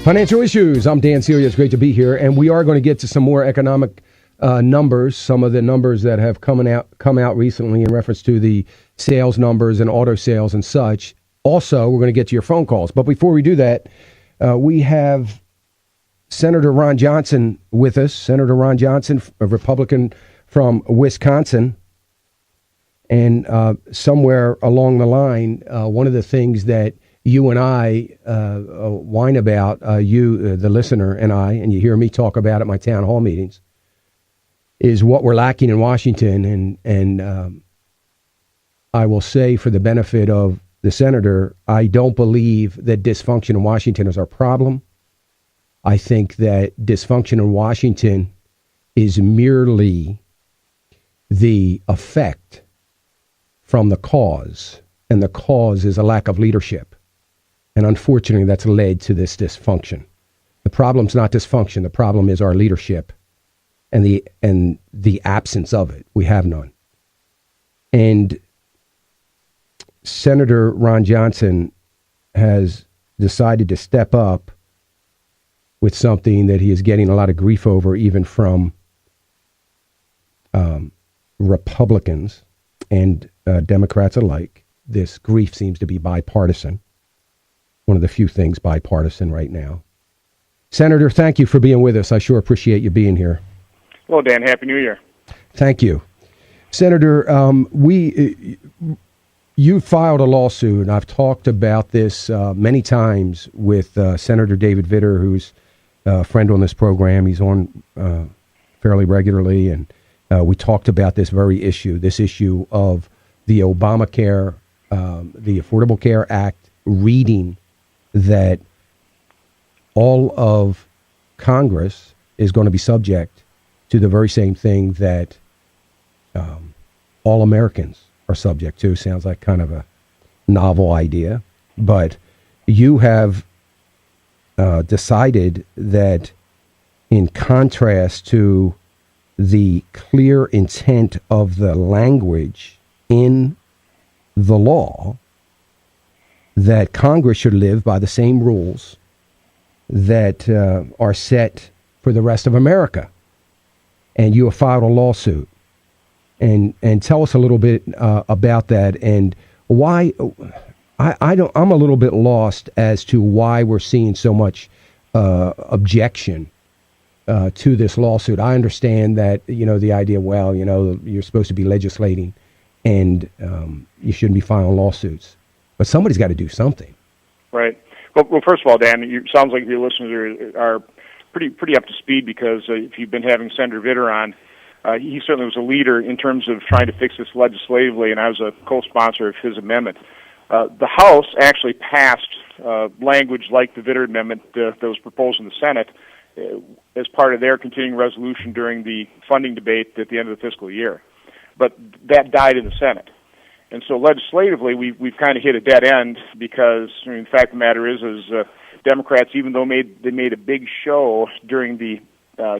Financial Issues. I'm Dan Celia. It's great to be here. And we are going to get to some more economic numbers, some of the numbers that have come out recently in reference to the sales numbers and auto sales and such. Also, we're going to get to your phone calls. But before we do that, we have Senator Ron Johnson with us. Senator Ron Johnson, a Republican from Wisconsin. And somewhere along the line, one of the things that you and I whine about, you, the listener, and I, and you hear me talk about at my town hall meetings, is what we're lacking in Washington. And I will say, for the benefit of the senator, I don't believe that dysfunction in Washington is our problem. I think that dysfunction in Washington is merely the effect from the cause, and the cause is a lack of leadership. And unfortunately, that's led to this dysfunction. The problem's not dysfunction. The problem is our leadership and the absence of it. We have none. And Senator Ron Johnson has decided to step up with something that he is getting a lot of grief over, even from Republicans and Democrats alike. This grief seems to be bipartisan. One of the few things bipartisan right now. Senator, thank you for being with us. I sure appreciate you being here. Well, Dan, Happy New Year. Thank you. Senator, you filed a lawsuit, and I've talked about this many times with Senator David Vitter, who's a friend on this program. He's on fairly regularly, and we talked about this very issue, this issue of the Obamacare, the Affordable Care Act, reading that all of Congress is going to be subject to the very same thing that all Americans are subject to. Sounds like kind of a novel idea, but you have decided that, in contrast to the clear intent of the language in the law, that Congress should live by the same rules that are set for the rest of America. And you have filed a lawsuit. And tell us a little bit about that, and why. I'm a little bit lost as to why we're seeing so much objection to this lawsuit. I understand that, the idea, you're supposed to be legislating and you shouldn't be filing lawsuits. But somebody's got to do something. Right. Well, first of all, Dan, it sounds like your listeners are pretty up to speed, because if you've been having Senator Vitter on, he certainly was a leader in terms of trying to fix this legislatively, and I was a co-sponsor of his amendment. The House actually passed language like the Vitter amendment that was proposed in the Senate as part of their continuing resolution during the funding debate at the end of the fiscal year. But that died in the Senate. And so legislatively, we've kind of hit a dead end, because the fact of the matter is Democrats, even though they made a big show during the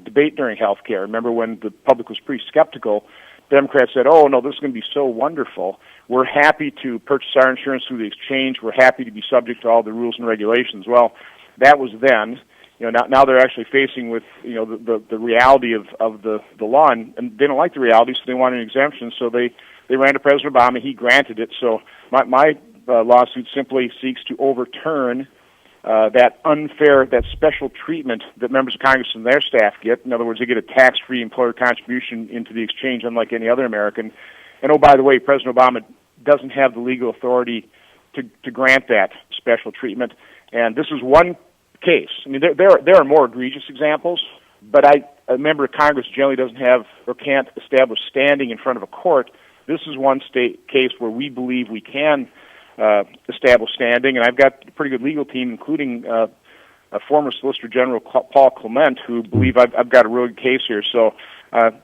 debate during health care. Remember when the public was pretty skeptical, Democrats said, oh, no, this is going to be so wonderful. We're happy to purchase our insurance through the exchange. We're happy to be subject to all the rules and regulations. Well, that was then. Now they're actually facing with, the reality of the law, and they don't like the reality, so they want an exemption. So they ran to President Obama. He granted it. So my lawsuit simply seeks to overturn that unfair, that special treatment that members of Congress and their staff get. In other words, they get a tax-free employer contribution into the exchange, unlike any other American. And oh, by the way, President Obama doesn't have the legal authority to grant that special treatment. And this is one case. I mean, there are more egregious examples, but a member of Congress generally doesn't have or can't establish standing in front of a court. This is one case where we believe we can establish standing, and I've got a pretty good legal team, including a former Solicitor General, Paul Clement, who believe I've got a really good case here. So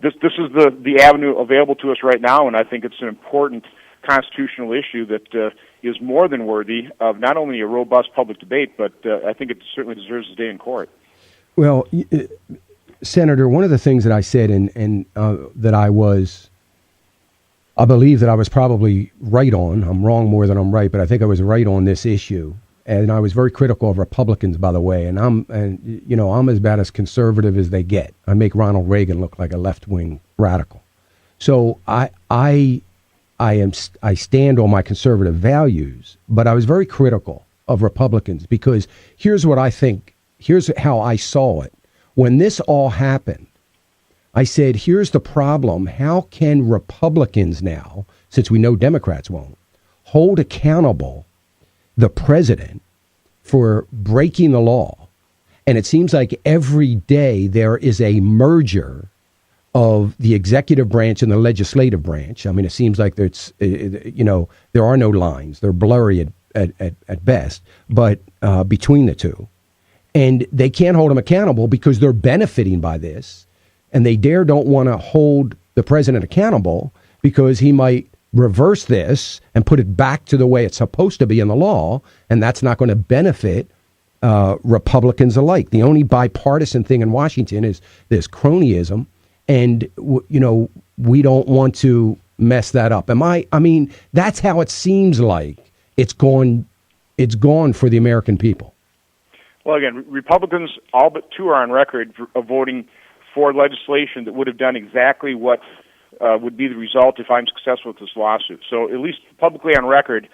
this is the avenue available to us right now, and I think it's an important constitutional issue that is more than worthy of not only a robust public debate, but I think it certainly deserves a day in court. Well, Senator, one of the things that I said, and that I believe that I was probably right on. I'm wrong more than I'm right, but I think I was right on this issue, and I was very critical of Republicans, by the way. And I'm about as conservative as they get. I make Ronald Reagan look like a left-wing radical. So I stand on my conservative values, but I was very critical of Republicans because here's what I think. Here's how I saw it. When this all happened, I said, here's the problem. How can Republicans now, since we know Democrats won't, hold accountable the president for breaking the law? And it seems like every day there is a merger of the executive branch and the legislative branch. I mean, it seems like there's, there are no lines. They're blurry at best, but between the two. And they can't hold them accountable because they're benefiting by this. And they don't want to hold the president accountable because he might reverse this and put it back to the way it's supposed to be in the law. And that's not going to benefit Republicans alike. The only bipartisan thing in Washington is this cronyism. And, we don't want to mess that up. I mean, that's how it seems like it's gone for the American people. Well, again, Republicans, all but two are on record of voting for legislation that would have done exactly what would be the result if I'm successful with this lawsuit. So at least publicly on record,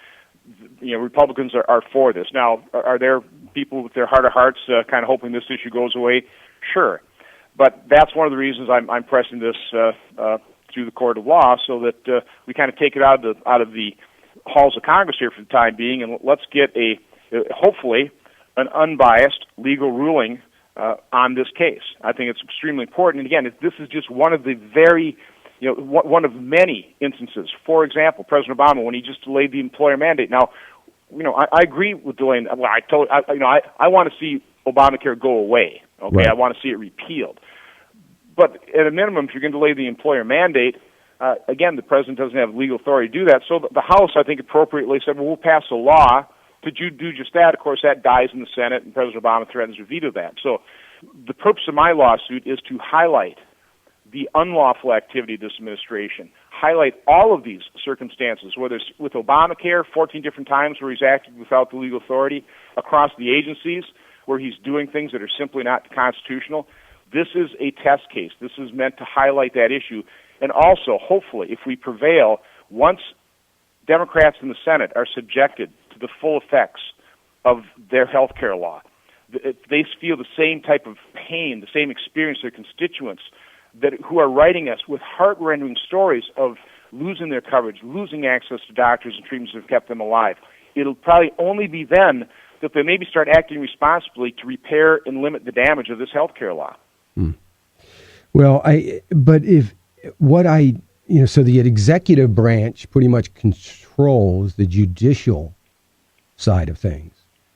Republicans are for this. Now, are there people with their heart of hearts kind of hoping this issue goes away? Sure. But that's one of the reasons I'm pressing this through the court of law so that we kind of take it out of the halls of Congress here for the time being, and let's get hopefully an unbiased legal ruling on this case. I think it's extremely important. And again, this is just one of the one of many instances. For example, President Obama, when he just delayed the employer mandate. Now, I agree with delaying. Well, I want to see Obamacare go away. Okay, right. I want to see it repealed. But at a minimum, if you're going to delay the employer mandate, again, the president doesn't have legal authority to do that. So the House, I think, appropriately said, well, we'll pass a law to do just that. Of course, that dies in the Senate, and President Obama threatens to veto that. So the purpose of my lawsuit is to highlight the unlawful activity of this administration, highlight all of these circumstances, whether it's with Obamacare, 14 different times where he's acted without the legal authority, across the agencies where he's doing things that are simply not constitutional. This is a test case. This is meant to highlight that issue. And also, hopefully, if we prevail, once Democrats in the Senate are subjected to the full effects of their health care law, they feel the same type of pain, the same experience their constituents who are writing us with heart-rending stories of losing their coverage, losing access to doctors and treatments that have kept them alive. It'll probably only be then that they maybe start acting responsibly to repair and limit the damage of this health care law. Well, so the executive branch pretty much controls the judicial side of things.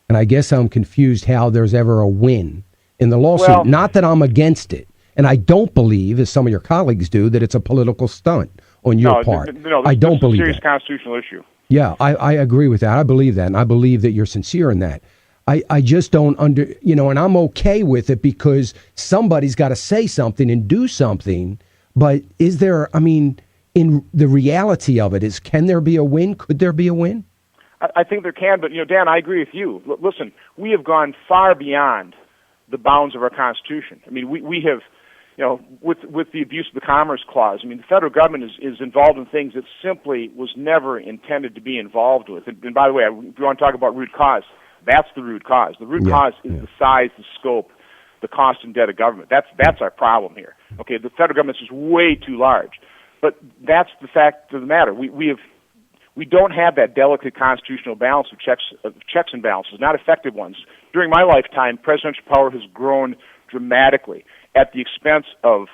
And I guess I'm confused how there's ever a win in the lawsuit. Well, not that I'm against it. And I don't believe, as some of your colleagues do, that it's a political stunt on your part. No, I don't believe that. It's a serious constitutional issue. Yeah, I agree with that. I believe that. And I believe that you're sincere in that. I just don't and I'm okay with it because somebody's got to say something and do something. But is there, in the reality of it, can there be a win? Could there be a win? I think there can, but, Dan, I agree with you. Listen, we have gone far beyond the bounds of our Constitution. We have, with the abuse of the Commerce Clause, the federal government is involved in things it simply was never intended to be involved with. And by the way, if you want to talk about root cause, that's the root cause. The root cause is the size, the scope, the cost and debt of government. That's our problem here. Okay, the federal government is just way too large. But that's the fact of the matter. We don't have that delicate constitutional balance of checks and balances, not effective ones. During my lifetime, presidential power has grown dramatically at the expense of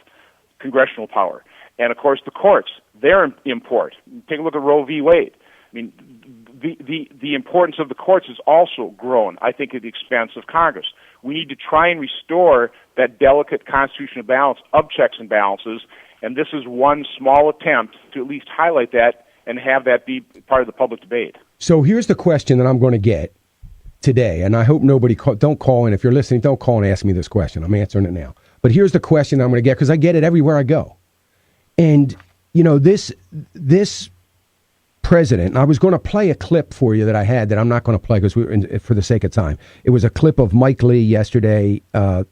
congressional power. And, of course, the courts, their import. Take a look at Roe v. Wade. The importance of the courts has also grown, I think, at the expense of Congress. We need to try and restore that delicate constitutional balance of checks and balances, and this is one small attempt to at least highlight that and have that be part of the public debate. So here's the question that I'm going to get today, and I hope nobody don't call in. If you're listening, don't call and ask me this question. I'm answering it now. But here's the question I'm going to get, because I get it everywhere I go. And, this president, and I was going to play a clip for you that I had that I'm not going to play because for the sake of time. It was a clip of Mike Lee yesterday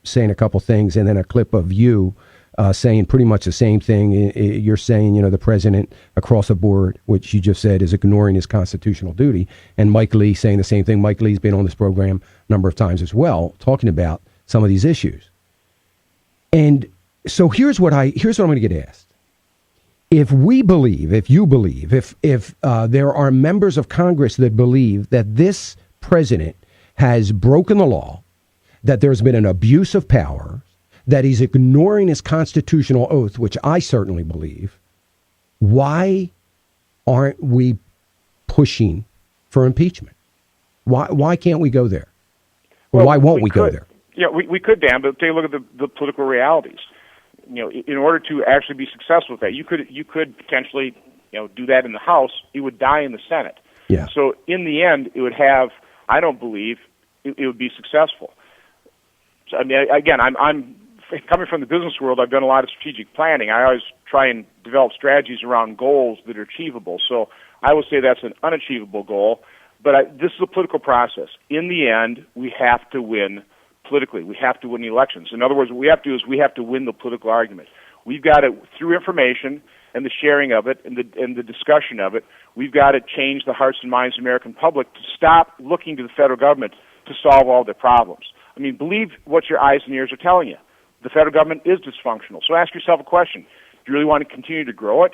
saying a couple things, and then a clip of you saying pretty much the same thing. You're saying, the president across the board, which you just said is ignoring his constitutional duty, and Mike Lee saying the same thing. Mike Lee's been on this program a number of times as well, talking about some of these issues. And so here's what I'm going to get asked. If you believe, if there are members of Congress that believe that this president has broken the law, that there's been an abuse of power, that he's ignoring his constitutional oath, which I certainly believe, why aren't we pushing for impeachment? Why can't we go there? Or why won't we go there? Yeah, we could, Dan, but take a look at the political realities. In order to actually be successful with that, you could potentially, do that in the House. It would die in the Senate. Yeah. So in the end, it would have. I don't believe it would be successful. So, I mean, again, I'm coming from the business world. I've done a lot of strategic planning. I always try and develop strategies around goals that are achievable. So I would say that's an unachievable goal. But this is a political process. In the end, we have to win. Politically, we have to win the elections. In other words, what we have to do is we have to win the political argument. We've got to, through information and the sharing of it and the discussion of it, we've got to change the hearts and minds of the American public to stop looking to the federal government to solve all their problems. I mean, believe what your eyes and ears are telling you. The federal government is dysfunctional. So ask yourself a question. Do you really want to continue to grow it?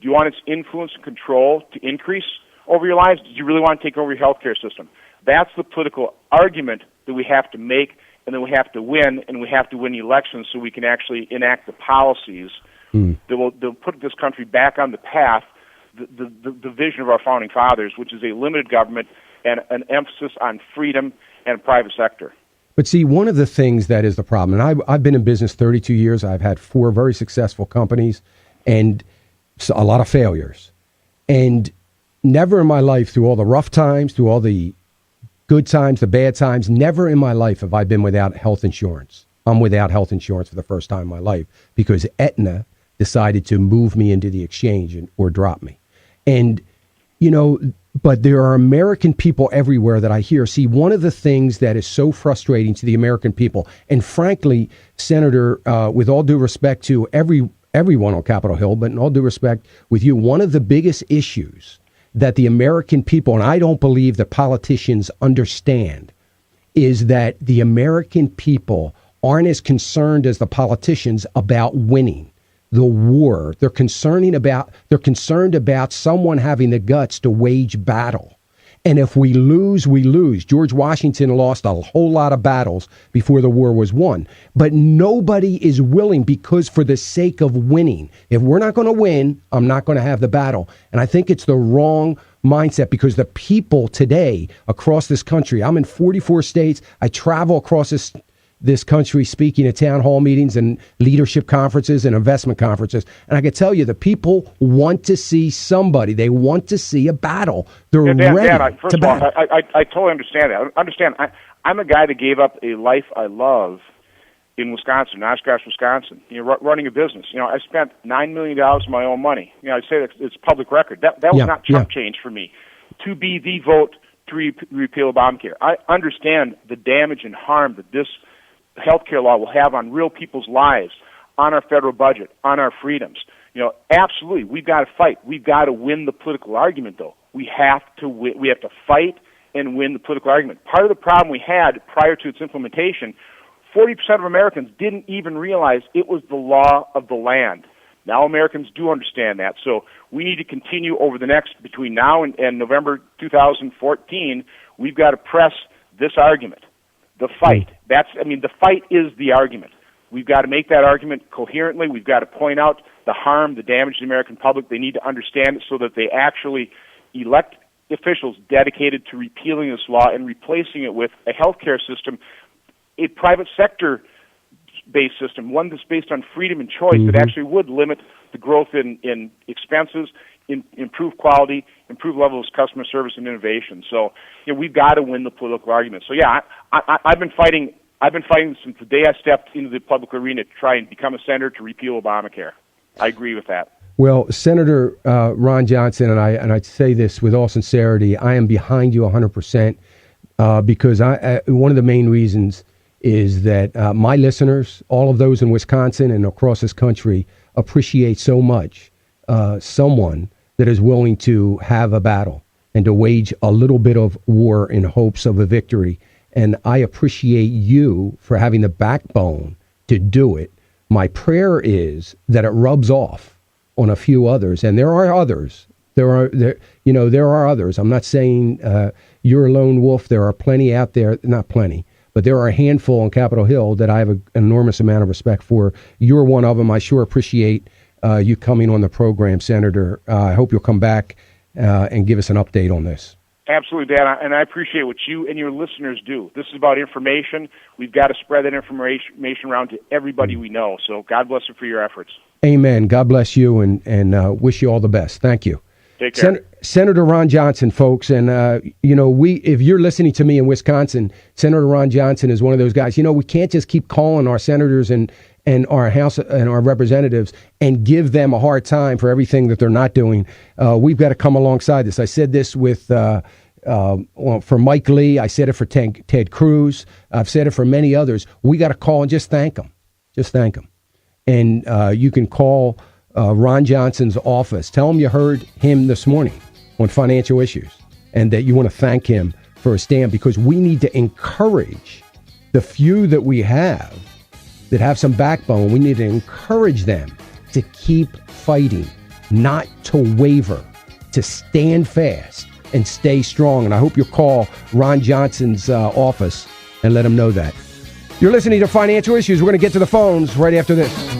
Do you want its influence and control to increase over your lives? Do you really want to take over your health care system? That's the political argument that we have to make, and then we have to win, and we have to win the elections so we can actually enact the policies that will put this country back on the path, the vision of our founding fathers, which is a limited government and an emphasis on freedom and private sector. But see, one of the things that is the problem, and I've been in business 32 years. I've had 4 very successful companies and a lot of failures. And never in my life, through all the rough times, through all the good times, the bad times, never in my life have I been without health insurance. I'm without health insurance for the first time in my life because Aetna decided to move me into the exchange or drop me. And, but there are American people everywhere that I hear. See, one of the things that is so frustrating to the American people, and frankly, Senator, with all due respect to everyone on Capitol Hill, but in all due respect with you, one of the biggest issues that the American people, and I don't believe that politicians understand, is that the American people aren't as concerned as the politicians about winning the war. They're concerned about someone having the guts to wage battle. And if we lose, we lose. George Washington lost a whole lot of battles before the war was won. But nobody is willing, because for the sake of winning, if we're not going to win, I'm not going to have the battle. And I think it's the wrong mindset, because the people today across this country, I'm in 44 states. I travel across this country speaking at town hall meetings and leadership conferences and investment conferences. And I can tell you, the people want to see somebody. They want to see a battle. They're ready first to battle. of all, I totally understand that. I'm a guy that gave up a life I love in Wisconsin, Oshkosh, Wisconsin, running a business. I spent $9 million of my own money. I say that it's public record. That was not chump change for me to be the vote to repeal Obamacare. I understand the damage and harm that this healthcare law will have on real people's lives, on our federal budget, on our freedoms. Absolutely, we've got to fight. We've got to win the political argument, though. We have to win. We have to fight and win the political argument. Part of the problem we had prior to its implementation, 40% of Americans didn't even realize it was the law of the land. Now Americans do understand that. So we need to continue over between now and November 2014, we've got to press this argument. The fight. The fight is the argument. We've got to make that argument coherently. We've got to point out the harm, the damage to the American public. They need to understand it so that they actually elect officials dedicated to repealing this law and replacing it with a healthcare system, a private sector-based system, one that's based on freedom and choice that actually would limit the growth in expenses, improve quality, improve levels of customer service and innovation. So, we've got to win the political argument. So, I've been fighting since the day I stepped into the public arena to try and become a senator to repeal Obamacare. I agree with that. Well, Senator Ron Johnson, and I say this with all sincerity, I am behind you 100% because one of the main reasons is that my listeners, all of those in Wisconsin and across this country, appreciate so much someone that is willing to have a battle and to wage a little bit of war in hopes of a victory. And I appreciate you for having the backbone to do it. My prayer is that it rubs off on a few others, and there are others. There are others. I'm not saying you're a lone wolf. There are plenty out there, not plenty, but there are a handful on Capitol Hill that I have an enormous amount of respect for. You're one of them. I sure appreciate you coming on the program, Senator. I hope you'll come back and give us an update on this. Absolutely, Dan, and I appreciate what you and your listeners do. This is about information. We've got to spread that information around to everybody we know. So God bless you for your efforts. Amen. God bless you, and wish you all the best. Thank you. Take care. Senator Ron Johnson, folks, and if you're listening to me in Wisconsin, Senator Ron Johnson is one of those guys. We can't just keep calling our senators and our House and our representatives and give them a hard time for everything that they're not doing. We've got to come alongside this. I said this for Mike Lee. I said it for Ted Cruz. I've said it for many others. We got to call and just thank them. Just thank them. And you can call Ron Johnson's office. Tell him you heard him this morning on financial issues and that you want to thank him for his stand, because we need to encourage the few that we have that have some backbone. We need to encourage them to keep fighting, not to waver, to stand fast and stay strong. And I hope you'll call Ron Johnson's office and let him know that. You're listening to Financial Issues. We're going to get to the phones right after this.